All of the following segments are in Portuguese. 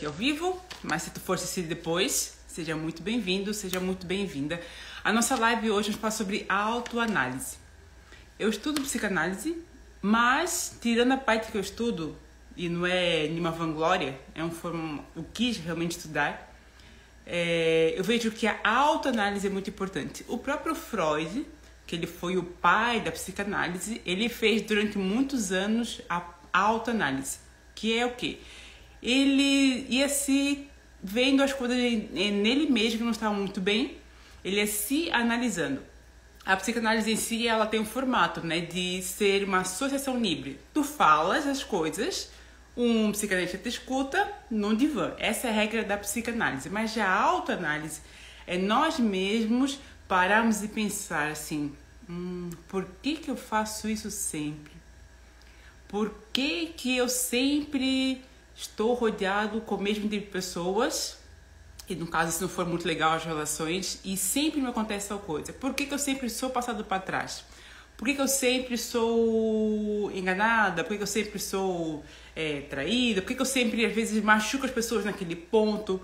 aqui ao vivo, mas se tu for assistir depois, seja muito bem-vindo, seja muito bem-vinda. A nossa live hoje vamos falar sobre autoanálise. Eu estudo psicanálise, mas tirando a parte que eu estudo, e não é nenhuma vanglória, eu quis realmente estudar, eu vejo que a autoanálise é muito importante. O próprio Freud, que ele foi o pai da psicanálise, ele fez durante muitos anos a autoanálise, que é o quê? Ele ia se vendo as coisas nele mesmo que não estavam muito bem, ele ia se analisando. A psicanálise em si, ela tem um formato, né, de ser uma associação livre. Tu falas as coisas, um psicanalista te escuta num divã. Essa é a regra da psicanálise. Mas já a autoanálise é nós mesmos pararmos e pensar assim, por que eu faço isso sempre? Por que eu sempre estou rodeado com o mesmo tipo de pessoas? E no caso, se não for muito legal as relações, e sempre me acontece tal coisa. Por que eu sempre sou passado para trás? Por que eu sempre sou enganada? Por que eu sempre sou traída? Por que eu sempre, às vezes, machuco as pessoas naquele ponto?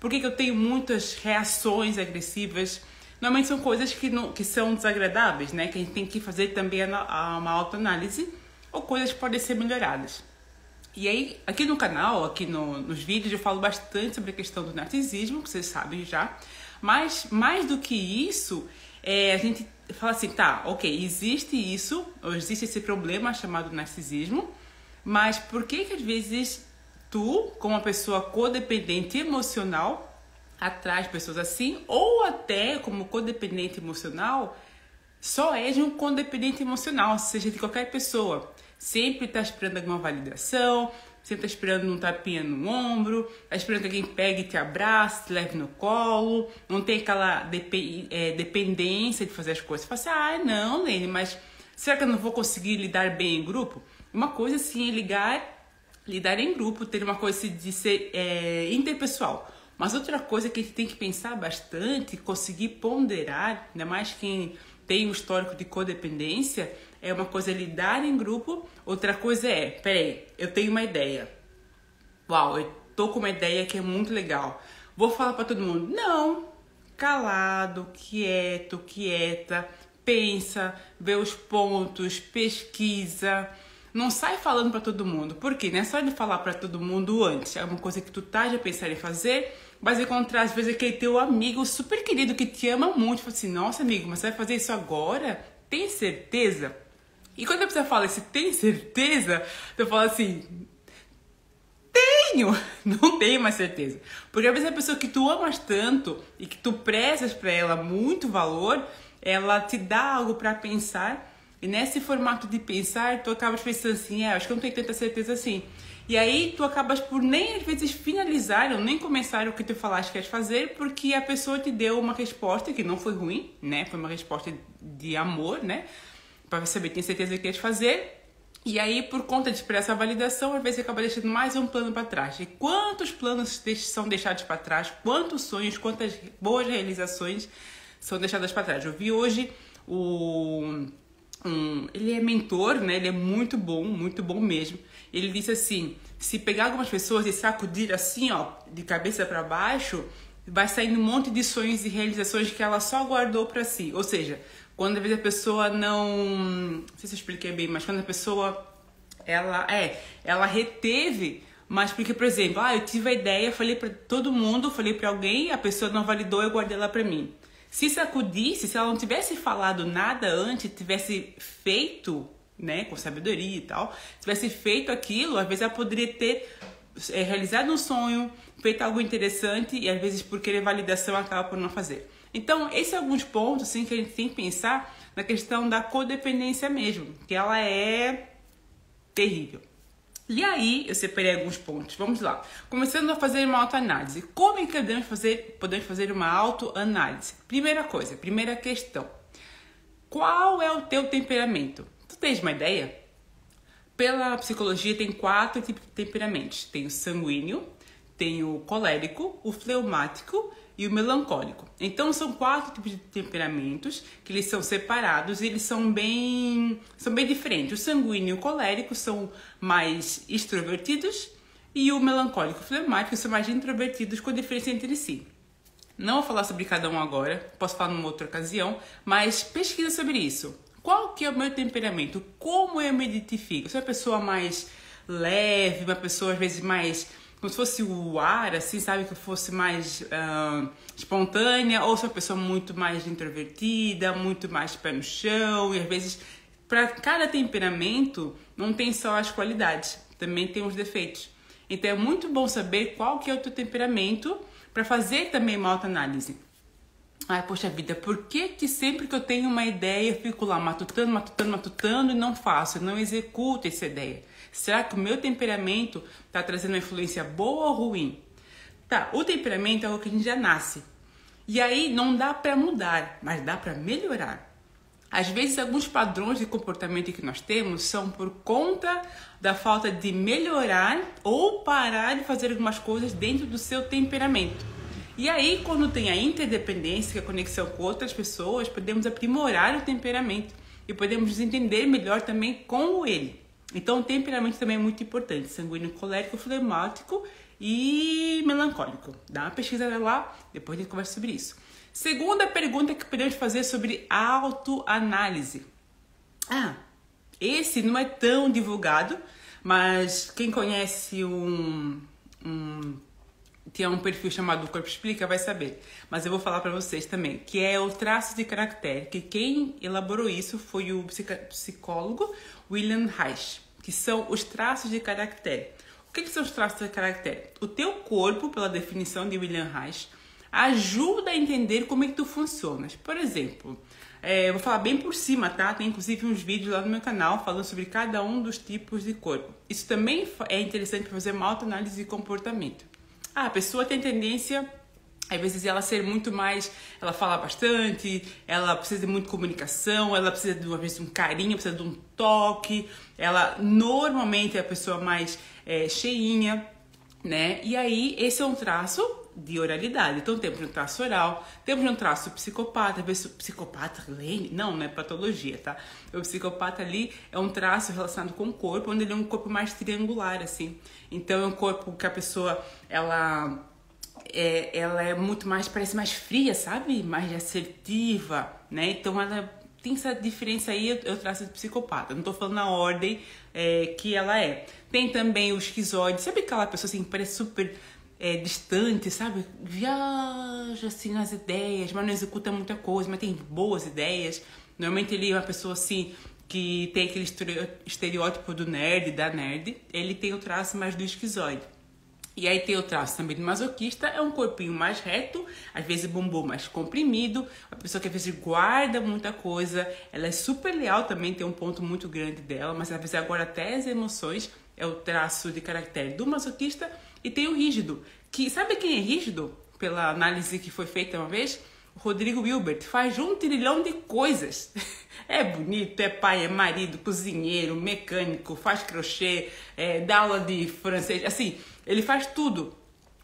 Por que eu tenho muitas reações agressivas? Normalmente são coisas que são desagradáveis, né? Que a gente tem que fazer também uma autoanálise, ou coisas que podem ser melhoradas. E aí, aqui no canal, nos vídeos, eu falo bastante sobre a questão do narcisismo, que vocês sabem já. Mas, mais do que isso, a gente fala assim, tá, ok, existe isso, ou existe esse problema chamado narcisismo, mas por que às vezes tu, como uma pessoa codependente emocional, atrai pessoas assim, ou até como codependente emocional, só és um codependente emocional, seja de qualquer pessoa. Sempre está esperando alguma validação, sempre está esperando um tapinha no ombro, está esperando que alguém pegue e te abrace, te leve no colo, não tem aquela dependência de fazer as coisas. Você fala assim, não, Lene, mas será que eu não vou conseguir lidar bem em grupo? Uma coisa assim é lidar em grupo, ter uma coisa de ser interpessoal. Mas outra coisa que a gente tem que pensar bastante, conseguir ponderar, ainda mais quem tem um histórico de codependência, é uma coisa é lidar em grupo, outra coisa peraí, eu tenho uma ideia. Uau, eu tô com uma ideia que é muito legal. Vou falar para todo mundo. Não, calado, quieto, quieta, pensa, vê os pontos, pesquisa. Não sai falando para todo mundo. Por quê? Não é só de falar para todo mundo antes. É uma coisa que tu tá já pensando em fazer, mas encontrar às vezes aquele teu amigo super querido que te ama muito. Fala assim, nossa amigo, mas você vai fazer isso agora? Tem certeza? E quando a pessoa fala assim, tem certeza? Eu falo assim, tenho! Não tenho mais certeza. Porque às vezes a pessoa que tu amas tanto e que tu prestas para ela muito valor, ela te dá algo para pensar. E nesse formato de pensar, tu acabas pensando assim, acho que eu não tenho tanta certeza assim. E aí tu acabas por nem às vezes finalizar ou nem começar o que tu falaste que queres fazer, porque a pessoa te deu uma resposta que não foi ruim, né? Foi uma resposta de amor, né? Para saber, tem certeza que queres fazer. E aí, por conta de esperar essa validação, às vezes você acaba deixando mais um plano para trás. E quantos planos são deixados para trás? Quantos sonhos, quantas boas realizações são deixadas para trás? Eu vi hoje ele é mentor, né? Ele é muito bom mesmo. Ele disse assim, se pegar algumas pessoas e sacudir assim, ó, de cabeça para baixo, vai saindo um monte de sonhos e realizações que ela só guardou para si. Ou seja, quando às vezes a pessoa não sei se eu expliquei bem, mas quando a pessoa ela reteve, mas porque, por exemplo, eu tive a ideia, falei para todo mundo, falei para alguém, a pessoa não validou, eu guardei ela para mim. Se sacudisse, se ela não tivesse falado nada antes, tivesse feito, né, com sabedoria e tal, tivesse feito aquilo, às vezes ela poderia ter realizado um sonho, feito algo interessante e às vezes por querer validação acaba por não fazer. Então, esses são alguns pontos assim, que a gente tem que pensar na questão da codependência mesmo, que ela é terrível. E aí, eu separei alguns pontos. Vamos lá. Começando a fazer uma autoanálise. Como é que podemos fazer uma autoanálise? Primeira coisa, primeira questão. Qual é o teu temperamento? Tu tens uma ideia? Pela psicologia, tem 4 tipos de temperamentos. Tem o sanguíneo, tem o colérico, o fleumático e o melancólico. Então são 4 tipos de temperamentos que eles são separados e eles são bem diferentes. O sanguíneo e o colérico são mais extrovertidos E o melancólico e flemático são mais introvertidos com diferença entre si. Não vou falar sobre cada um agora, posso falar numa outra ocasião, mas pesquisa sobre isso. Qual que é o meu temperamento? Como eu me identifico? Sou uma pessoa mais leve, uma pessoa às vezes mais, como se fosse o ar, assim, sabe? Que eu fosse mais espontânea, ou sou uma pessoa muito mais introvertida, muito mais pé no chão, e às vezes, para cada temperamento, não tem só as qualidades, também tem os defeitos. Então é muito bom saber qual que é o teu temperamento para fazer também uma autoanálise. Ai, poxa vida, por que sempre que eu tenho uma ideia eu fico lá matutando e não faço, não executo essa ideia? Será que o meu temperamento está trazendo uma influência boa ou ruim? Tá, o temperamento é algo que a gente já nasce. E aí não dá para mudar, mas dá para melhorar. Às vezes, alguns padrões de comportamento que nós temos são por conta da falta de melhorar ou parar de fazer algumas coisas dentro do seu temperamento. E aí, quando tem a interdependência, a conexão com outras pessoas, podemos aprimorar o temperamento e podemos nos entender melhor também com ele. Então, o temperamento também é muito importante. Sanguíneo, colérico, flemático e melancólico. Dá uma pesquisa lá, depois a gente conversa sobre isso. Segunda pergunta que podemos fazer sobre autoanálise. Esse não é tão divulgado, mas quem conhece tem um perfil chamado Corpo Explica vai saber. Mas eu vou falar para vocês também, que é o traço de caractere, que quem elaborou isso foi o psicólogo William Reich, que são os traços de caractere. O que são os traços de caractere? O teu corpo, pela definição de William Reich, ajuda a entender como é que tu funcionas. Por exemplo, eu vou falar bem por cima, tá? Tem inclusive uns vídeos lá no meu canal falando sobre cada um dos tipos de corpo. Isso também é interessante para fazer uma autoanálise de comportamento. A pessoa tem tendência, às vezes, ela ser muito mais, ela fala bastante, ela precisa de muita comunicação, ela precisa de, às vezes, um carinho, precisa de um toque, ela normalmente é a pessoa mais cheinha, né? E aí, esse é um traço de oralidade. Então, temos um traço oral, temos um traço psicopata, às vezes o psicopata, não é patologia, tá? O psicopata ali é um traço relacionado com o corpo, onde ele é um corpo mais triangular, assim. Então, é um corpo que a pessoa, ela é muito mais, parece mais fria, sabe? Mais assertiva, né? Então, ela tem essa diferença aí, eu traço de psicopata. Não tô falando na ordem que ela é. Tem também o esquizoide, sabe aquela pessoa assim que parece super distante, sabe? Viaja assim nas ideias, mas não executa muita coisa, mas tem boas ideias. Normalmente ele é uma pessoa assim que tem aquele estereótipo do nerd, da nerd. Ele tem o traço mais do esquizoide. E aí tem o traço também do masoquista, é um corpinho mais reto, às vezes bumbum mais comprimido, uma pessoa que às vezes guarda muita coisa, ela é super leal também, tem um ponto muito grande dela, mas às vezes agora até as emoções, é o traço de caractere do masoquista. E tem o rígido, que sabe quem é rígido? Pela análise que foi feita uma vez, o Rodrigo Hilbert faz 1 trilhão de coisas. É bonito, é pai, é marido, cozinheiro, mecânico, faz crochê, dá aula de francês, assim, ele faz tudo.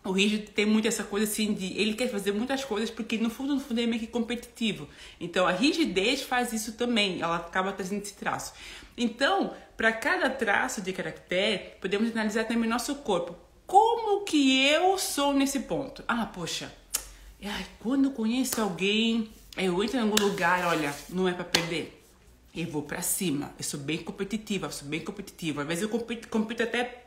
O rígido tem muito essa coisa assim de ele quer fazer muitas coisas porque no fundo ele é meio que competitivo. Então a rigidez faz isso também, ela acaba trazendo esse traço. Então, para cada traço de caractere, podemos analisar também nosso corpo. Como que eu sou nesse ponto? Poxa, quando eu conheço alguém, eu entro em algum lugar, olha, não é para perder. Eu vou para cima, eu sou bem competitiva. Às vezes eu compito até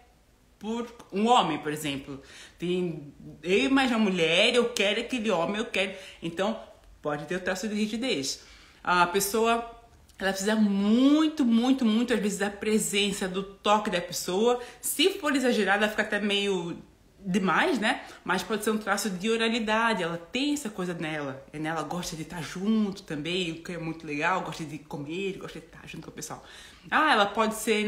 por um homem, por exemplo. Eu e mais uma mulher, eu quero aquele homem, eu quero. Então, pode ter o traço de rigidez. A pessoa, ela precisa muito, às vezes, da presença, do toque da pessoa. Se for exagerada, ela fica até meio demais, né? Mas pode ser um traço de oralidade, ela tem essa coisa nela. Ela gosta de estar junto também, o que é muito legal, gosta de comer, gosta de estar junto com o pessoal. Ela pode ser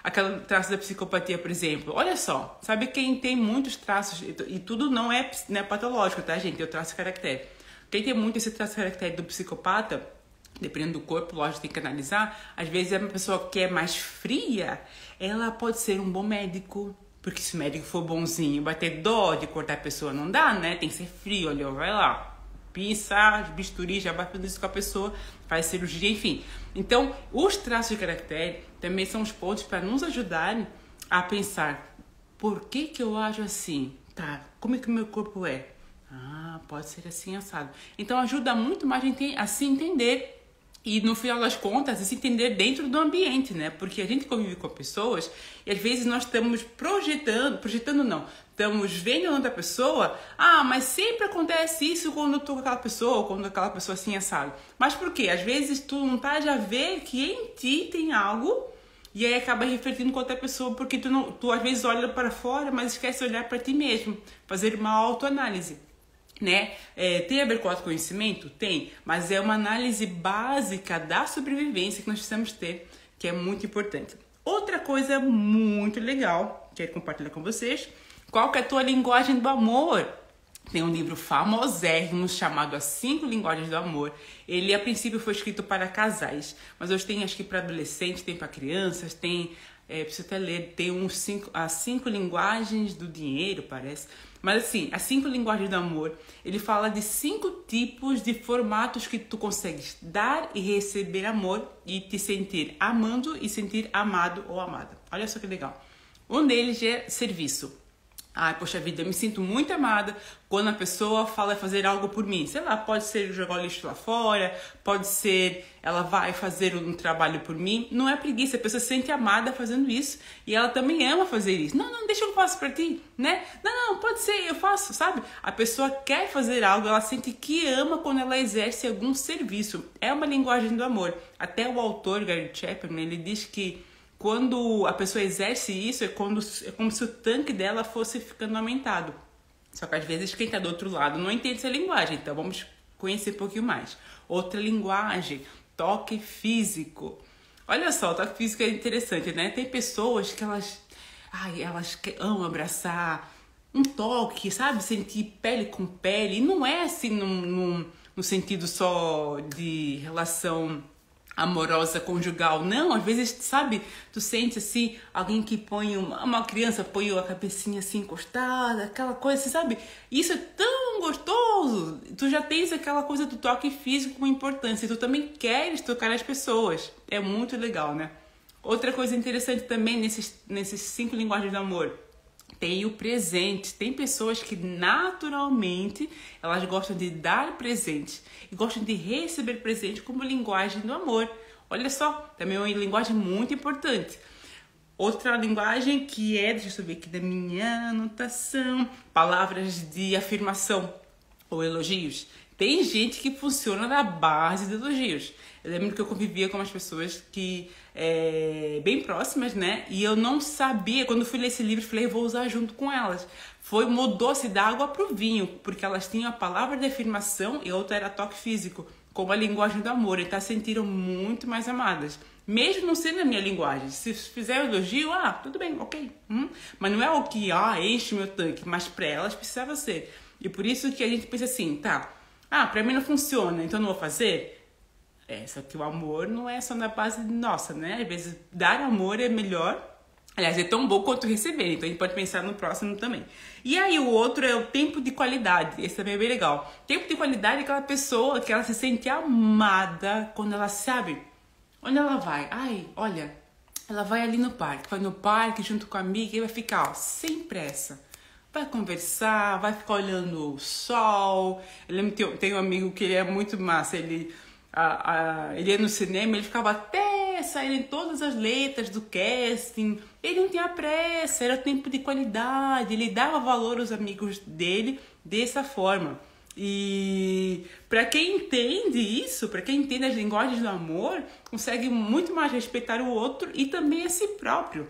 aquele traço da psicopatia, por exemplo. Olha só, sabe quem tem muitos traços, e tudo não é patológico, tá, gente? É o traço caractere. Quem tem muito esse traço caractere do psicopata, dependendo do corpo, lógico, tem que analisar. Às vezes é uma pessoa que é mais fria, ela pode ser um bom médico. Porque se o médico for bonzinho, vai ter dó de cortar a pessoa, não dá, né? Tem que ser frio, olha, vai lá, pinça, bisturi, já vai fazendo isso com a pessoa, faz cirurgia, enfim. Então, os traços de caractere também são os pontos para nos ajudarem a pensar por que que eu ajo assim? Tá, como é que o meu corpo é? Ah, pode ser assim assado. Então ajuda muito mais a se entender e no final das contas se entender dentro do ambiente, né? Porque a gente convive com pessoas e às vezes nós estamos projetando não, estamos vendo outra pessoa, mas sempre acontece isso quando eu tô com aquela pessoa ou quando aquela pessoa assim assado. Mas por quê? Às vezes tu não tá a ver que em ti tem algo e aí acaba refletindo com outra pessoa porque tu às vezes olha para fora, mas esquece de olhar para ti mesmo, fazer uma autoanálise. Né? Tem a ver com autoconhecimento? Tem, mas é uma análise básica da sobrevivência que nós precisamos ter, que é muito importante. Outra coisa muito legal, quero compartilhar com vocês, qual que é a tua linguagem do amor? Tem um livro famosérrimo chamado As 5 Linguagens do Amor. Ele, a princípio, foi escrito para casais, mas hoje tem, acho que para adolescentes, tem para crianças, tem, preciso até ler, tem as 5 linguagens do dinheiro, parece. Mas assim, as 5 linguagens do amor, ele fala de 5 tipos de formatos que tu consegues dar e receber amor e te sentir amando e sentir amado ou amada. Olha só que legal. Um deles é serviço. Poxa vida, eu me sinto muito amada quando a pessoa fala fazer algo por mim. Sei lá, pode ser jogar o lixo lá fora, pode ser ela vai fazer um trabalho por mim. Não é preguiça, a pessoa se sente amada fazendo isso e ela também ama fazer isso. Não, deixa eu faço pra ti, né? Não, pode ser, eu faço, sabe? A pessoa quer fazer algo, ela sente que ama quando ela exerce algum serviço. É uma linguagem do amor. Até o autor, Gary Chapman, ele diz que quando a pessoa exerce isso, é como se o tanque dela fosse ficando aumentado. Só que às vezes quem está do outro lado não entende essa linguagem, então vamos conhecer um pouquinho mais. Outra linguagem, toque físico. Olha só, o toque físico é interessante, né? Tem pessoas que elas amam abraçar, um toque, sabe? Sentir pele com pele. E não é assim no sentido só de relação amorosa, conjugal, não, às vezes, sabe, tu sente assim, alguém que põe uma criança põe a cabecinha assim encostada, aquela coisa, assim, sabe, isso é tão gostoso, tu já tens aquela coisa do toque físico com importância, tu também queres tocar as pessoas, é muito legal, né? Outra coisa interessante também nesses 5 linguagens do amor, tem o presente. Tem pessoas que naturalmente elas gostam de dar presente e gostam de receber presente como linguagem do amor. Olha só, também é uma linguagem muito importante. Outra linguagem que deixa eu ver aqui da minha anotação, palavras de afirmação ou elogios. Tem gente que funciona na base de elogios. Eu lembro que eu convivia com umas pessoas que bem próximas, né? E eu não sabia, quando fui ler esse livro, falei, eu vou usar junto com elas. Mudou-se da água pro vinho, porque elas tinham a palavra de afirmação e outra era toque físico, como a linguagem do amor. Então se sentiram muito mais amadas. Mesmo não sendo a minha linguagem. Se fizer um elogio, tudo bem, ok. Mas não é o que enche meu tanque, mas para elas precisava ser. E por isso que a gente pensa assim, pra mim não funciona, então não vou fazer. Só que o amor não é só na base de nossa, né? Às vezes dar amor é melhor, aliás, é tão bom quanto receber, então a gente pode pensar no próximo também. E aí o outro é o tempo de qualidade, esse também é bem legal. Tempo de qualidade é aquela pessoa que ela se sente amada quando ela sabe onde ela vai. Olha, ela vai ali no parque junto com a amiga e vai ficar, sem pressa. Vai conversar, vai ficar olhando o sol. Eu lembro que eu tenho um amigo que ele é muito massa, ele ia no cinema, ele ficava até saírem todas as letras do casting. Ele não tinha pressa, era tempo de qualidade, ele dava valor aos amigos dele dessa forma. E para quem entende isso, para quem entende as linguagens do amor, consegue muito mais respeitar o outro e também a si próprio.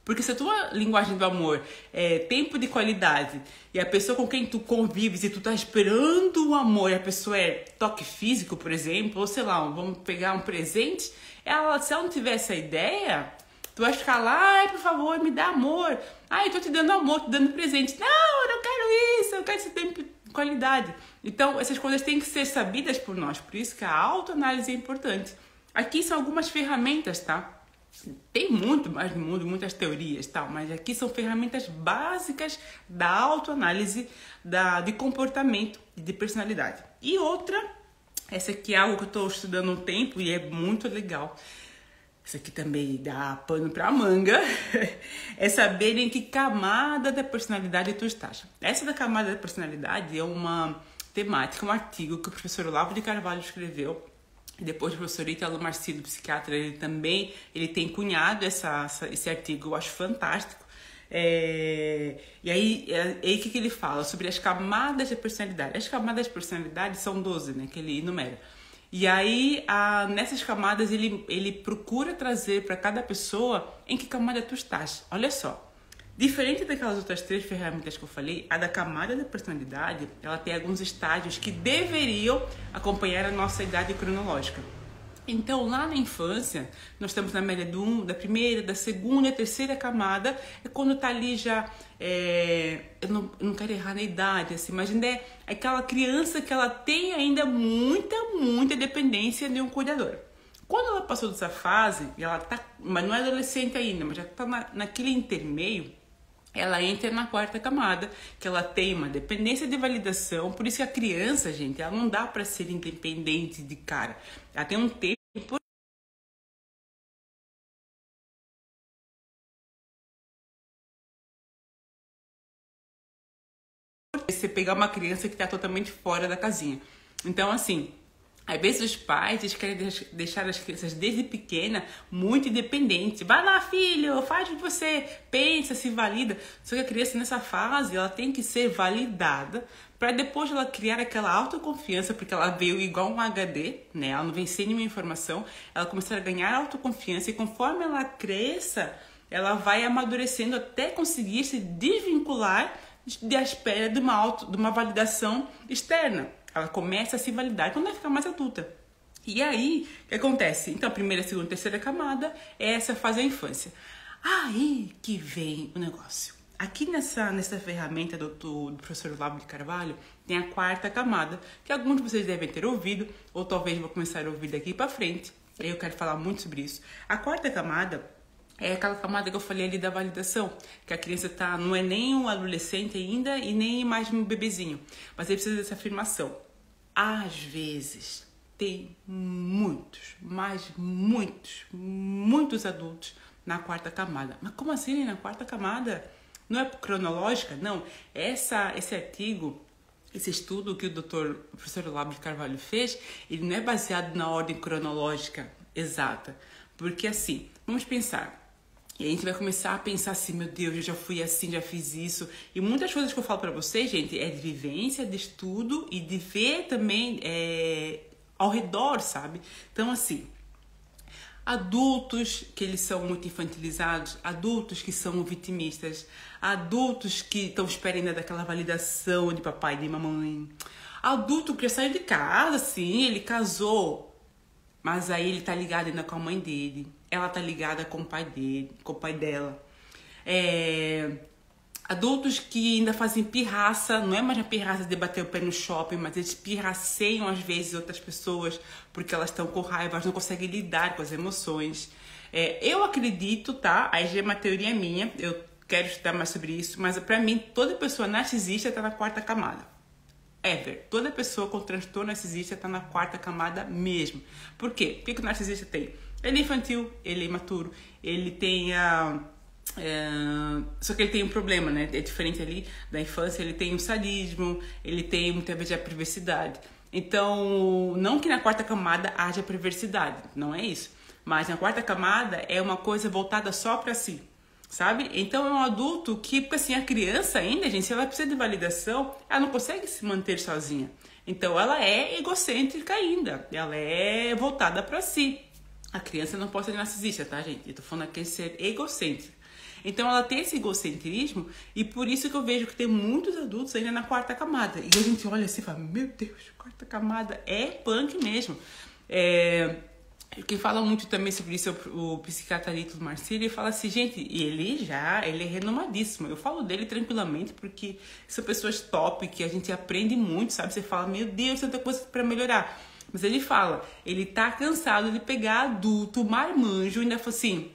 Porque se a tua linguagem do amor é tempo de qualidade e a pessoa com quem tu convives e tu tá esperando o amor e a pessoa é toque físico, por exemplo, ou sei lá, vamos pegar um presente, se ela não tiver essa ideia, tu vai ficar lá, por favor, me dá amor. Eu tô te dando amor, te dando presente. Não, eu não quero isso, eu quero esse tempo de qualidade. Então, essas coisas têm que ser sabidas por nós, por isso que a autoanálise é importante. Aqui são algumas ferramentas, tá? Tem muito mais no mundo, muitas teorias, tal, mas aqui são ferramentas básicas da autoanálise de comportamento e de personalidade. E outra, essa aqui é algo que eu estou estudando há um tempo e é muito legal. isso aqui também dá pano pra manga, é saber em que camada da personalidade tu estás. Essa da camada da personalidade é uma temática, um artigo que o professor Olavo de Carvalho escreveu. E depois o professor Ítalo Marcillo, psiquiatra, ele tem cunhado esse artigo, eu acho fantástico. E aí o que ele fala? Sobre as camadas da personalidade. As camadas da personalidade são 12, né, que ele enumera. E aí, nessas camadas, ele procura trazer para cada pessoa em que camada tu estás. Olha só, diferente daquelas outras 3 ferramentas que eu falei, a da camada da personalidade, ela tem alguns estágios que deveriam acompanhar a nossa idade cronológica. Então, lá na infância, nós estamos na média da primeira, da segunda, terceira camada, é quando tá ali já, eu não quero errar na idade, assim, mas ainda é aquela criança que ela tem ainda muita dependência de um cuidador. Quando ela passou dessa fase, ela tá, mas não é adolescente ainda, mas já tá naquele intermeio, ela entra na 4ª camada, que ela tem uma dependência de validação. Por isso que a criança, gente, ela não dá para ser independente de cara. Ela tem um tempo. Você pegar uma criança que está totalmente fora da casinha. Então, assim, às vezes os pais eles querem deixar as crianças desde pequena muito independentes. Vai lá, filho, faz o que você pensa, se valida. Só que a criança nessa fase, ela tem que ser validada para depois ela criar aquela autoconfiança, porque ela veio igual um HD, né? Ela não vem sem nenhuma informação. Ela começa a ganhar autoconfiança e conforme ela cresça, ela vai amadurecendo até conseguir se desvincular da espera de uma validação externa. Ela começa a se validar quando ela fica mais adulta. E aí, o que acontece? Então, a primeira, segunda, terceira camada é essa fase da infância. Aí que vem o negócio. Aqui nessa ferramenta do professor Olavo de Carvalho, tem a 4ª camada, que alguns de vocês devem ter ouvido, ou talvez vou começar a ouvir daqui para frente. Eu quero falar muito sobre isso. A 4ª camada é aquela camada que eu falei ali da validação, que a criança não é nem um adolescente ainda e nem mais um bebezinho, mas ele precisa dessa afirmação. Às vezes, tem muitos adultos na 4ª camada. Mas como assim na 4ª camada? Não é cronológica? Não. Esse artigo, esse estudo que o professor Olavo de Carvalho fez, ele não é baseado na ordem cronológica exata. Porque assim, vamos pensar. E a gente vai começar a pensar assim, meu Deus, eu já fui assim, já fiz isso. E muitas coisas que eu falo pra vocês, gente, é de vivência, de estudo e de ver também ao redor, sabe? Então, assim, adultos que eles são muito infantilizados, adultos que são vitimistas, adultos que estão esperando daquela validação de papai e de mamãe, adulto que já saiu de casa, assim, ele casou, mas aí ele tá ligado ainda com a mãe dele, ela tá ligada com o pai dele, com o pai dela. Adultos que ainda fazem pirraça, não é mais a pirraça de bater o pé no shopping, mas eles pirraceiam às vezes outras pessoas porque elas estão com raiva, elas não conseguem lidar com as emoções. Eu acredito, tá? Aí já é uma teoria minha, eu quero estudar mais sobre isso, mas pra mim toda pessoa narcisista tá na 4ª camada. Toda pessoa com transtorno narcisista está na 4ª camada mesmo. Por quê? O que o narcisista tem? Ele é infantil, ele é imaturo, ele tem só que ele tem um problema, né? É diferente ali da infância, ele tem um sadismo, ele tem muitas vezes a perversidade. Então, não que na 4ª camada haja perversidade, não é isso. Mas na 4ª camada é uma coisa voltada só para si. Sabe? Então é um adulto que, porque assim, a criança ainda, gente, se ela precisa de validação, ela não consegue se manter sozinha. Então ela é egocêntrica ainda, ela é voltada para si. A criança não pode ser narcisista, tá, gente? Eu tô falando aqui de ser egocêntrica. Então ela tem esse egocentrismo e por isso que eu vejo que tem muitos adultos ainda na 4ª camada. E a gente olha assim e fala, meu Deus, 4ª camada é punk mesmo. Quem fala muito também sobre isso é o psiquiatra Ítalo Marcillo, e fala assim, gente, ele é renomadíssimo. Eu falo dele tranquilamente porque são pessoas top, que a gente aprende muito, sabe? Você fala, meu Deus, tanta coisa para melhorar. Mas ele fala, ele tá cansado de pegar adulto, marmanjo, e ainda fala assim,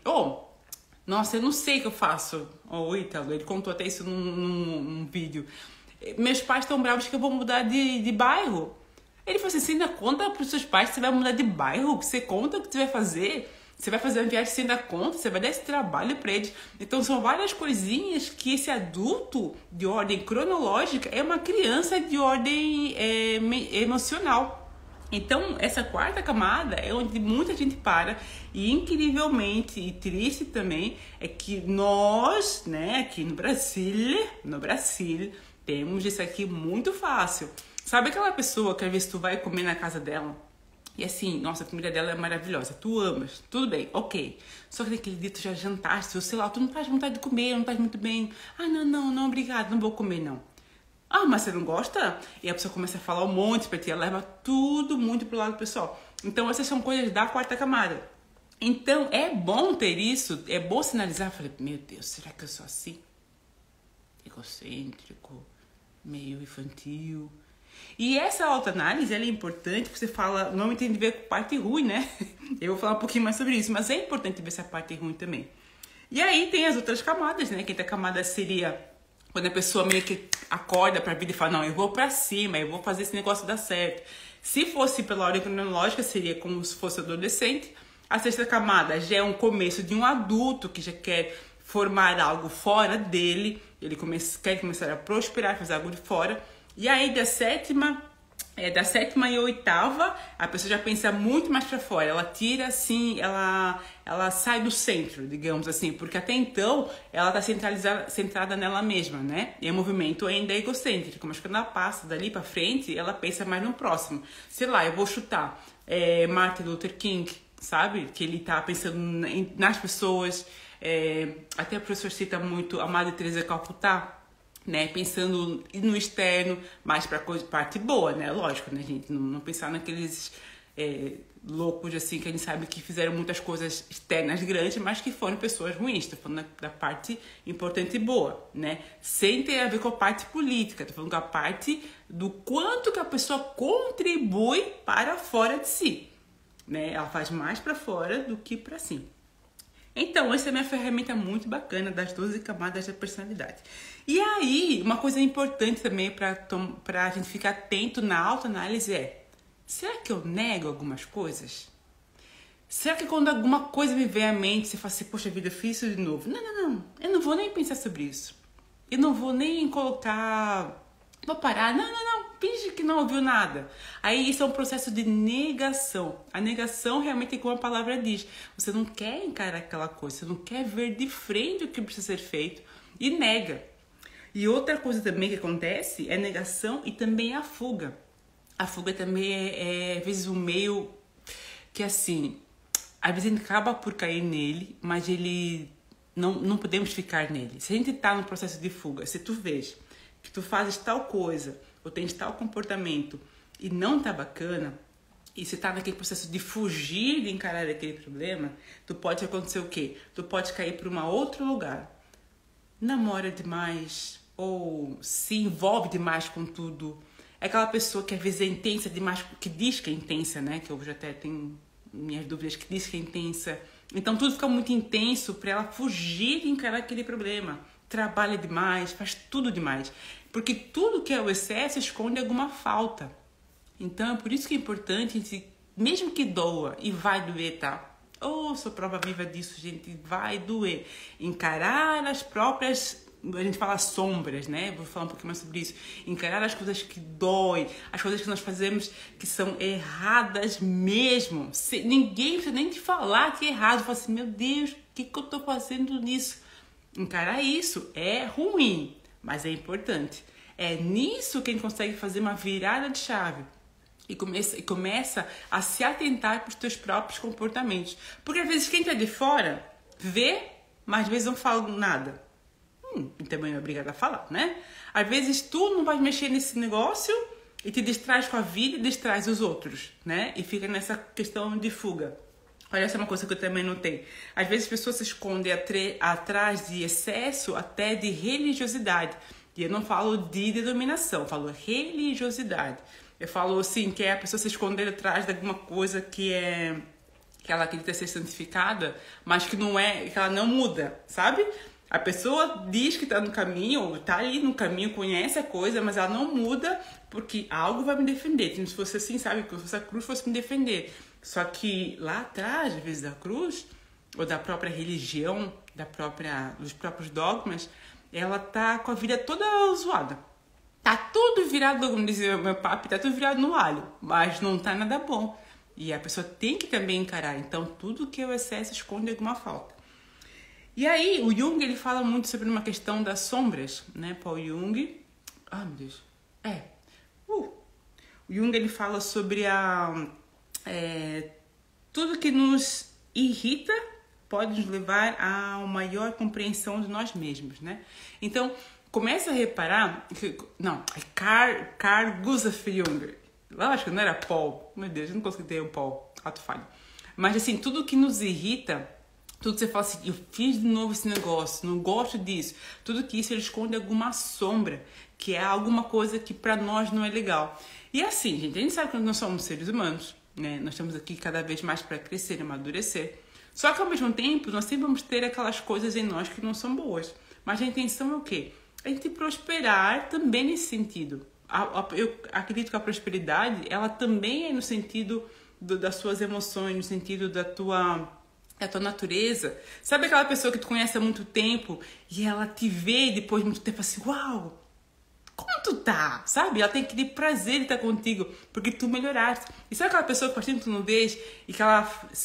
nossa, eu não sei o que eu faço. Ítalo, ele contou até isso num vídeo. Meus pais estão bravos que eu vou mudar de bairro. Ele falou assim, você ainda conta para os seus pais que você vai mudar de bairro? Você conta o que você vai fazer? Você vai fazer uma viagem sem dar conta, você vai dar esse trabalho para eles. Então são várias coisinhas que esse adulto de ordem cronológica é uma criança de ordem emocional. Então, essa quarta camada é onde muita gente para e, incrivelmente, e triste também, é que nós, né, aqui no Brasil, temos isso aqui muito fácil. Sabe aquela pessoa que às vezes tu vai comer na casa dela e assim, nossa, a comida dela é maravilhosa, tu amas, tudo bem, ok. Só que naquele dia tu já jantaste, ou sei lá, tu não estás com vontade de comer, não estás muito bem. Ah, não, obrigado, não vou comer não. Ah, mas você não gosta? E a pessoa começa a falar um monte pra ti, ela leva tudo muito pro lado pessoal. Então essas são coisas da quarta camada. Então é bom ter isso, é bom sinalizar. Eu falei, meu Deus, será que eu sou assim? Egocêntrico, meio infantil. E essa autoanálise, ela é importante, porque você fala, não tem a ver com parte ruim, né? Eu vou falar um pouquinho mais sobre isso, mas é importante ver essa parte ruim também. E aí tem as outras camadas, né? Quinta camada seria quando a pessoa meio que acorda pra vida e fala, não, eu vou pra cima, eu vou fazer esse negócio dar certo. Se fosse pela ordem cronológica, seria como se fosse adolescente. A sexta camada já é um começo de um adulto que já quer formar algo fora dele, ele quer começar a prosperar, fazer algo de fora. E aí da sétima e oitava, a pessoa já pensa muito mais pra fora. Ela tira assim, ela sai do centro, digamos assim, porque até então ela tá centrada nela mesma, né? E o movimento ainda é egocêntrico, mas quando ela passa dali pra frente, ela pensa mais no próximo. Sei lá, eu vou chutar Martin Luther King, sabe? Que ele tá pensando nas pessoas. Até o professor cita muito a Madre Teresa de Calcutá, né, pensando no externo, mais pra parte boa, né, lógico, né, gente, não pensar naqueles loucos, assim, que a gente sabe que fizeram muitas coisas externas grandes, mas que foram pessoas ruins. Tô falando da parte importante e boa, né, sem ter a ver com a parte política, tô falando com a parte do quanto que a pessoa contribui para fora de si, né, ela faz mais pra fora do que pra si. Então, essa é a minha ferramenta muito bacana das 12 camadas da personalidade. E aí, uma coisa importante também para a gente ficar atento na autoanálise é: será que eu nego algumas coisas? Será que quando alguma coisa me vem à mente, você fala assim, poxa vida, eu fiz isso de novo? Não, eu não vou nem pensar sobre isso. Eu não vou nem colocar... Vou parar, não, finge que não ouviu nada. Aí isso é um processo de negação. A negação realmente é como a palavra diz. Você não quer encarar aquela coisa, você não quer ver de frente o que precisa ser feito e nega. E outra coisa também que acontece é a negação e também a fuga. A fuga também é às vezes um meio que assim, às vezes a gente acaba por cair nele, mas ele não podemos ficar nele. Se a gente está no processo de fuga, se tu vês que tu fazes tal coisa ou tens tal comportamento e não tá bacana, e você tá naquele processo de fugir de encarar aquele problema, tu pode acontecer o quê? Tu pode cair para um outro lugar. Namora demais ou se envolve demais com tudo. É aquela pessoa que às vezes é intensa demais, que diz que é intensa, né? Que eu já até tenho minhas dúvidas, que diz que é intensa. Então tudo fica muito intenso para ela fugir de encarar aquele problema. Trabalha demais, faz tudo demais. Porque tudo que é o excesso esconde alguma falta. Então é por isso que é importante, gente, mesmo que doa, e vai doer, tá? Sou prova viva disso, gente, vai doer. Encarar as próprias, a gente fala sombras, né? Vou falar um pouquinho mais sobre isso. Encarar as coisas que doem, as coisas que nós fazemos que são erradas mesmo. Ninguém precisa nem te falar que é errado. Fala assim, meu Deus, o que eu tô fazendo nisso? Encarar isso é ruim, mas é importante. É nisso que a gente consegue fazer uma virada de chave e começa a se atentar para os teus próprios comportamentos. Porque às vezes quem está de fora vê, mas às vezes não fala nada. E também não é obrigado a falar, né? Às vezes tu não vai mexer nesse negócio e te distrais com a vida e distrais os outros, né? E fica nessa questão de fuga. Olha, essa é uma coisa que eu também notei. Às vezes as pessoas se escondem atrás de excesso, até de religiosidade. E eu não falo de denominação, eu falo religiosidade. Eu falo assim, que é a pessoa se esconder atrás de alguma coisa que ela acredita ser santificada, mas que não é, que ela não muda, sabe? A pessoa diz que está no caminho, ou está ali no caminho, conhece a coisa, mas ela não muda porque algo vai me defender. Se fosse assim, sabe? Que se a cruz fosse me defender. Só que lá atrás, às vezes, da cruz, ou da própria religião, dos próprios dogmas, ela tá com a vida toda zoada. Tá tudo virado, como dizia meu papi, tá tudo virado no alho, mas não tá nada bom. E a pessoa tem que também encarar. Então, tudo que é o excesso esconde alguma falta. E aí, o Jung, ele fala muito sobre uma questão das sombras, né? Paul Jung... Ah, meu Deus. O Jung, ele fala sobre tudo que nos irrita pode nos levar a uma maior compreensão de nós mesmos, né? Então, começa a reparar... Carl Gustav Jung. Lógico, não era Paul. Meu Deus, eu não consegui ter o Paul. Ato falho. Mas, assim, tudo que nos irrita... Tudo que você fala assim, eu fiz de novo esse negócio, não gosto disso. Tudo que isso ele esconde alguma sombra, que é alguma coisa que pra nós não é legal. E assim, gente, a gente sabe que nós somos seres humanos, né? Nós estamos aqui cada vez mais para crescer e amadurecer. Só que ao mesmo tempo, nós sempre vamos ter aquelas coisas em nós que não são boas. Mas a intenção é o quê? A gente prosperar também nesse sentido. Eu acredito que a prosperidade, ela também é no sentido das suas emoções, no sentido da tua natureza. Sabe aquela pessoa que tu conhece há muito tempo e ela te vê depois de muito tempo assim, uau, como tu tá? Sabe? Ela tem aquele prazer de estar contigo porque tu melhoraste. E sabe aquela pessoa que faz tempo que tu não vês e que ela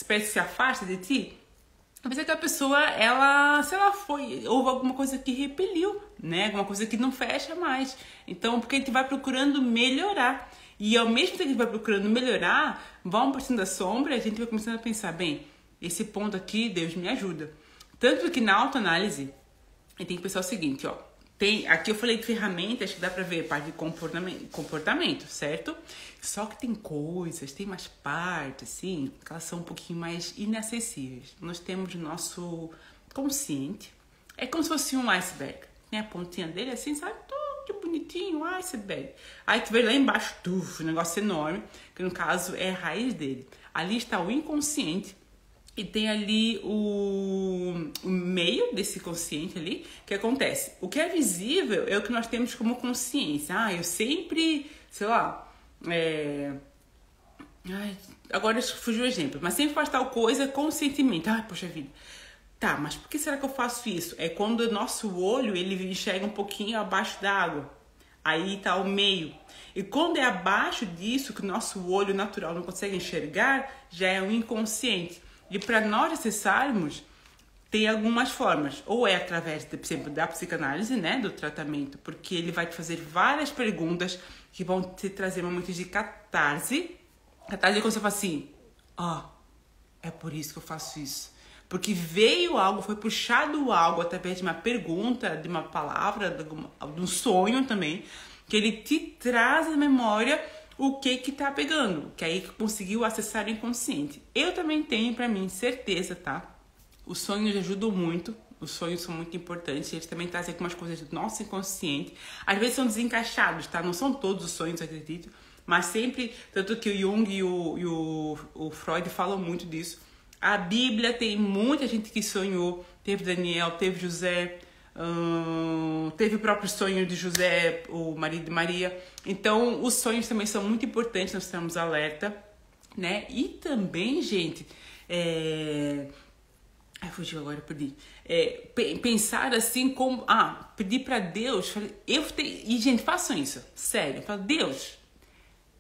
parece que se afasta de ti? Às vezes aquela pessoa, ela, sei lá, houve alguma coisa que repeliu, né? Alguma coisa que não fecha mais. Então, porque a gente vai procurando melhorar. E ao mesmo tempo que a gente vai procurando melhorar, vamos partindo da sombra, a gente vai começando a pensar, bem, esse ponto aqui, Deus me ajuda. Tanto que na autoanálise, a gente tem que pensar o seguinte, ó. Aqui eu falei de ferramentas que dá pra ver parte de comportamento, certo? Só que tem coisas, tem mais partes, assim, que elas são um pouquinho mais inacessíveis. Nós temos o nosso consciente. É como se fosse um iceberg. Tem a pontinha dele assim, sabe? Tudo bonitinho, um iceberg. Aí tu vê lá embaixo, um negócio enorme, que no caso é a raiz dele. Ali está o inconsciente. E tem ali o meio desse consciente ali, que acontece. O que é visível é o que nós temos como consciência. Eu sempre, sei lá, agora fugiu o exemplo, mas sempre faz tal coisa conscientemente. Poxa vida. Tá, mas por que será que eu faço isso? É quando o nosso olho, ele enxerga um pouquinho abaixo da água. Aí tá o meio. E quando é abaixo disso, que o nosso olho natural não consegue enxergar, já é o inconsciente. E para nós acessarmos, tem algumas formas. Ou é através, por exemplo, da psicanálise, né? Do tratamento. Porque ele vai te fazer várias perguntas que vão te trazer momentos de catarse. Catarse é quando você fala assim, é por isso que eu faço isso. Porque veio algo, foi puxado algo através de uma pergunta, de uma palavra, de um sonho também, que ele te traz à memória o que tá pegando, que aí conseguiu acessar o inconsciente. Eu também tenho pra mim certeza, tá? Os sonhos ajudam muito, os sonhos são muito importantes, eles também trazem algumas coisas do nosso inconsciente. Às vezes são desencaixados, tá? Não são todos os sonhos, acredito, mas sempre, tanto que o Jung e o Freud falam muito disso. A Bíblia tem muita gente que sonhou, teve Daniel, teve José, teve o próprio sonho de José, o marido de Maria. Então, os sonhos também são muito importantes, nós estamos alerta, né? E também, gente, fugiu agora, perdi. Pensar assim como, pedir para Deus, e gente, façam isso, sério, fala, Deus,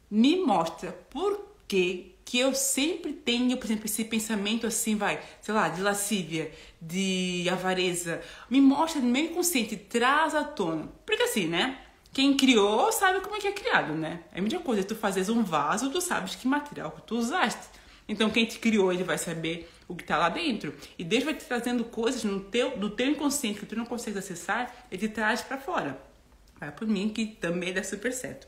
me mostra por que eu sempre tenho, por exemplo, esse pensamento assim, sei lá, de lascívia, de avareza. Me mostra no meu inconsciente, traz à tona. Porque assim, né? Quem criou sabe como é que é criado, né? É a mesma coisa, tu fazes um vaso, tu sabes que material que tu usaste. Então, quem te criou, ele vai saber o que tá lá dentro. E Deus vai te trazendo coisas do teu inconsciente que tu não consegue acessar, ele te traz pra fora. Vai por mim, que também dá super certo.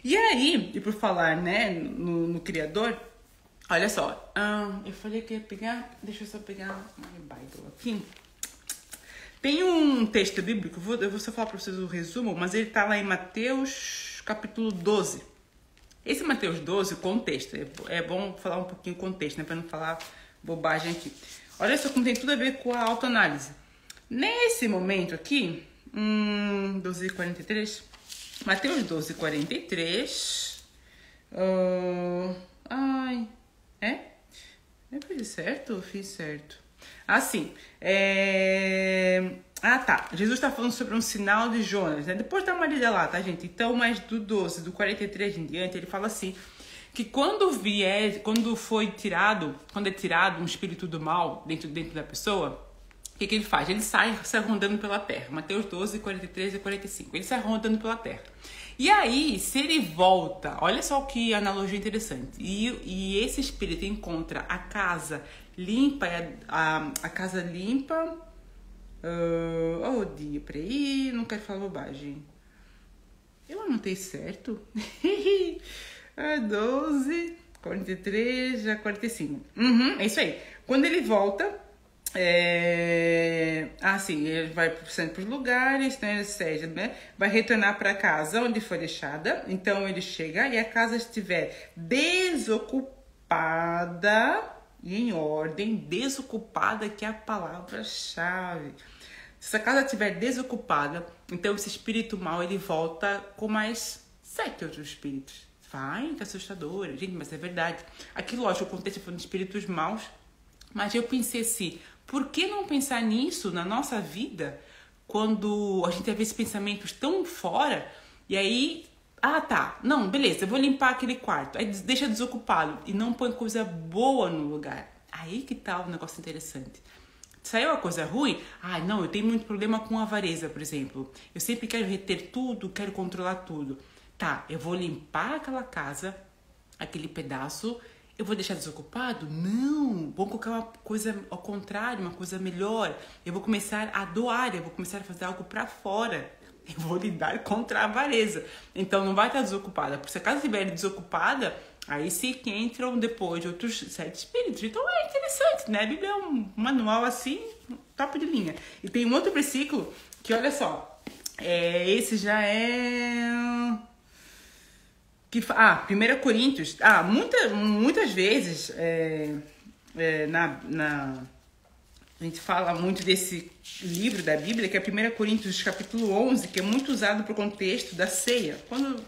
E aí, e por falar, né, no Criador, olha só, eu falei que ia pegar, deixa eu só pegar my Bible aqui. Tem um texto bíblico, eu vou só falar para vocês o resumo, mas ele tá lá em Mateus capítulo 12. Esse Mateus 12, contexto, é bom falar um pouquinho o contexto, né, para não falar bobagem aqui. Olha só como tem tudo a ver com a autoanálise. Nesse momento aqui, 12h43, Mateus 12h43, eu fiz certo? Eu fiz certo. Assim, tá. Jesus está falando sobre um sinal de Jonas, né? Depois dá uma lida lá, tá, gente? Então, mas do 12, do 43 em diante, ele fala assim, que quando é tirado um espírito do mal dentro da pessoa, o que ele faz? Ele sai rondando pela terra. Mateus 12, 43 e 45. Ele sai rondando pela terra. E aí, se ele volta, olha só que analogia interessante. E esse espírito encontra a casa limpa, a casa limpa. Peraí, não quero falar bobagem. Eu anotei certo? 12, 43, 45. É isso aí. Quando ele volta, ele vai sempre para os lugares, né? Ou seja, né? Vai retornar para casa onde foi deixada. Então ele chega e a casa estiver desocupada e em ordem. Desocupada, que é a palavra-chave. Se a casa estiver desocupada, então esse espírito mau ele volta com mais 7 outros espíritos. Vai, que assustadora. Gente, mas é verdade. Aqui, lógico, o contexto é falando de espíritos maus, mas eu pensei assim, por que não pensar nisso na nossa vida quando a gente teve esses pensamentos tão fora e aí, não, beleza, eu vou limpar aquele quarto, aí deixa desocupado e não põe coisa boa no lugar. Aí que tá o negócio interessante. Saiu a coisa ruim? Não, eu tenho muito problema com avareza, por exemplo. Eu sempre quero reter tudo, quero controlar tudo. Tá, eu vou limpar aquela casa, aquele pedaço, eu vou deixar desocupado? Não, vou colocar uma coisa ao contrário, uma coisa melhor. Eu vou começar a doar, eu vou começar a fazer algo pra fora. Eu vou lidar contra a avareza. Então não vai estar desocupada. Porque se a casa estiver desocupada, aí sim que entram depois de outros 7 espíritos. Então é interessante, né? A Bíblia é um manual assim, top de linha. E tem um outro versículo que, olha só, esse já é... 1 Coríntios, muitas vezes a gente fala muito desse livro da Bíblia, que é 1 Coríntios capítulo 11, que é muito usado para o contexto da ceia, quando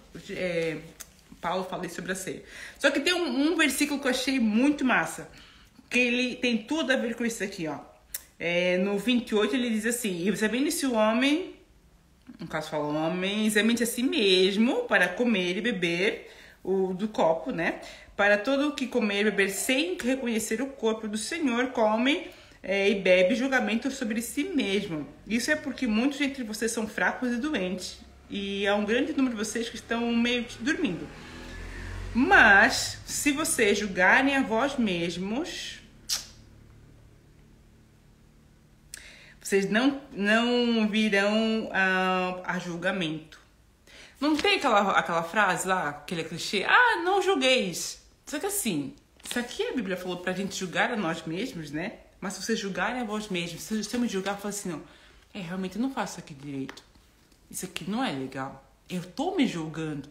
Paulo fala sobre a ceia. Só que tem um versículo que eu achei muito massa, que ele tem tudo a ver com isso aqui, ó. No 28 ele diz assim, e sabendo se o homem... No caso, fala homem, examine a si mesmo para comer e beber do copo, né? Para todo o que comer e beber sem reconhecer o corpo do Senhor, come e bebe julgamento sobre si mesmo. Isso é porque muitos entre vocês são fracos e doentes. E há um grande número de vocês que estão meio que dormindo. Mas, se vocês julgarem a vós mesmos... Vocês não virão a julgamento. Não tem aquela frase lá, aquele clichê? Não julgueis. Só que assim, isso aqui a Bíblia falou pra gente julgar a nós mesmos, né? Mas se vocês julgarem a vós mesmos, se eu me julgar, eu falo assim, não, realmente eu não faço isso aqui direito. Isso aqui não é legal. Eu tô me julgando.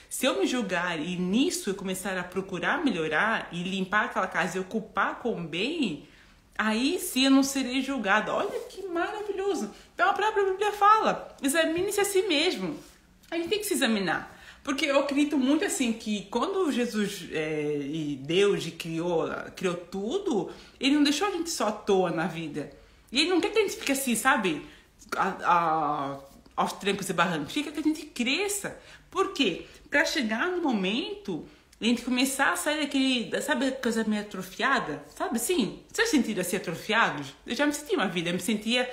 Se eu me julgar e nisso eu começar a procurar melhorar e limpar aquela casa e ocupar com bem... Aí sim eu não serei julgada. Olha que maravilhoso. Então a própria Bíblia fala, examine-se a si mesmo. A gente tem que se examinar. Porque eu acredito muito assim que quando Jesus e Deus criou tudo, ele não deixou a gente só à toa na vida. E ele não quer que a gente fique assim, sabe? Aos trancos e barrancos. Fica que a gente cresça. Por quê? Para chegar no momento... A gente começar a sair daquele... Sabe, coisa meio atrofiada? Sabe assim? Vocês sentiram assim atrofiados? Eu já me senti uma vida. Eu me sentia...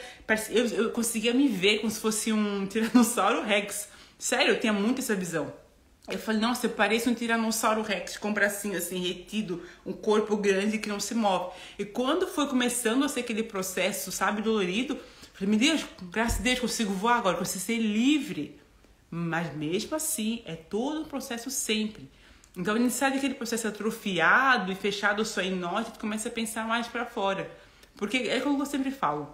Eu conseguia me ver como se fosse um Tiranossauro Rex. Sério, eu tinha muito essa visão. Eu falei, nossa, eu pareço um Tiranossauro Rex com um bracinho assim retido, um corpo grande que não se move. E quando foi começando a ser aquele processo, sabe, dolorido, eu falei, meu Deus, graças a Deus, consigo voar agora, consigo ser livre. Mas mesmo assim, é todo um processo sempre. Então, a gente sai daquele processo atrofiado e fechado só em nós, a gente começa a pensar mais para fora. Porque é como eu sempre falo,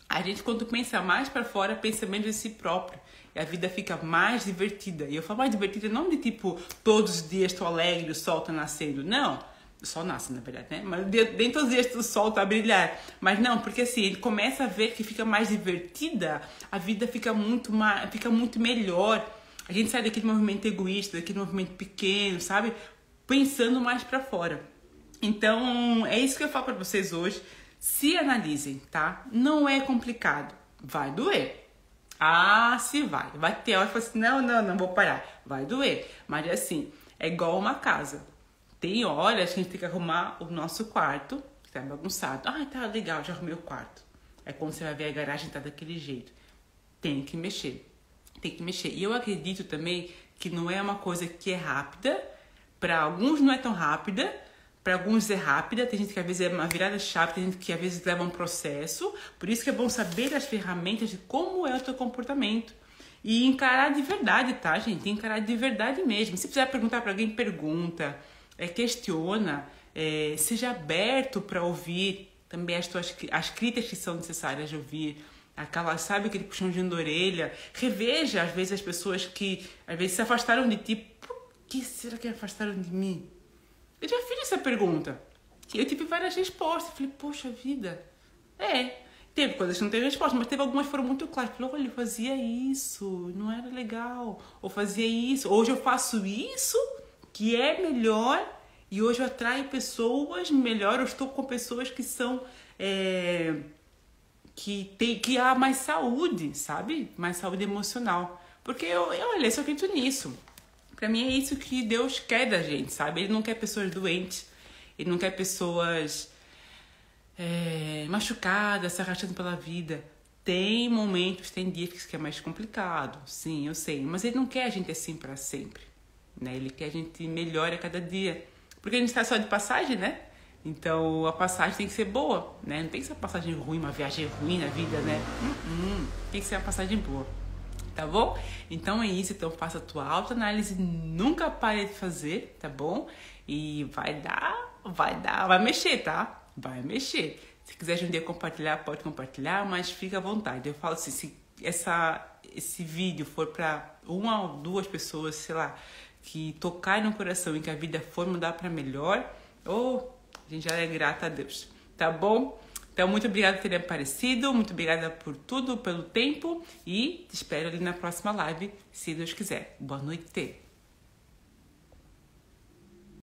a gente quando pensa mais para fora, pensa menos em si próprio. E a vida fica mais divertida. E eu falo mais divertida não de tipo, todos os dias estou alegre, o sol está nascendo. Não, O sol nasce, na verdade, né? Mas nem todos os dias o sol tá a brilhar. Mas não, porque assim, ele começa a ver que fica mais divertida, a vida fica muito melhor. A gente sai daquele movimento egoísta, daquele movimento pequeno, sabe? Pensando mais pra fora. Então, é isso que eu falo pra vocês hoje. Se analisem, tá? Não é complicado. Vai doer. Ah, se vai. Vai ter hora que você fala assim, não vou parar. Vai doer. Mas assim, é igual uma casa. Tem horas que a gente tem que arrumar o nosso quarto, que tá bagunçado. Ah, tá legal, já arrumei o quarto. Aí quando você vai ver a garagem tá daquele jeito. Tem que mexer. Tem que mexer. E eu acredito também que não é uma coisa que é rápida. Para alguns não é tão rápida. Para alguns é rápida. Tem gente que às vezes é uma virada chave. Tem gente que às vezes leva um processo. Por isso que é bom saber as ferramentas de como é o teu comportamento. E encarar de verdade, tá, gente? Encarar de verdade mesmo. Se precisar perguntar para alguém, pergunta. Questiona. Seja aberto para ouvir também as críticas que são necessárias de ouvir. Sabe, aquele puxãozinho da orelha. Reveja, às vezes, as pessoas que, às vezes, se afastaram de ti. Por que será que afastaram de mim? Eu já fiz essa pergunta. E eu tive várias respostas. Eu falei, poxa vida. Teve coisas que não teve resposta, mas teve algumas que foram muito claras. Eu falei, olha, eu fazia isso, não era legal. Ou fazia isso. Hoje eu faço isso, que é melhor. E hoje eu atraio pessoas melhor. Eu estou com pessoas que são... que há mais saúde, sabe? Mais saúde emocional. Porque eu só acredito nisso. Pra mim é isso que Deus quer da gente, sabe? Ele não quer pessoas doentes. Ele não quer pessoas machucadas, se arrastando pela vida. Tem momentos, tem dias que é mais complicado. Sim, eu sei. Mas ele não quer a gente assim pra sempre. Né? Ele quer a gente melhore a cada dia. Porque a gente tá só de passagem, né? Então, a passagem tem que ser boa, né? Não tem que ser uma passagem ruim, uma viagem ruim na vida, né? Tem que ser uma passagem boa, tá bom? Então é isso, então faça a tua autoanálise, nunca pare de fazer, tá bom? E vai mexer, tá? Vai mexer. Se quiser um dia compartilhar, pode compartilhar, mas fica à vontade. Eu falo assim, se esse vídeo for pra uma ou duas pessoas, sei lá, que tocarem no coração e que a vida for mudar pra melhor, a gente já é grata a Deus, tá bom? Então, muito obrigada por ter aparecido, muito obrigada por tudo, pelo tempo e te espero ali na próxima live, se Deus quiser. Boa noite.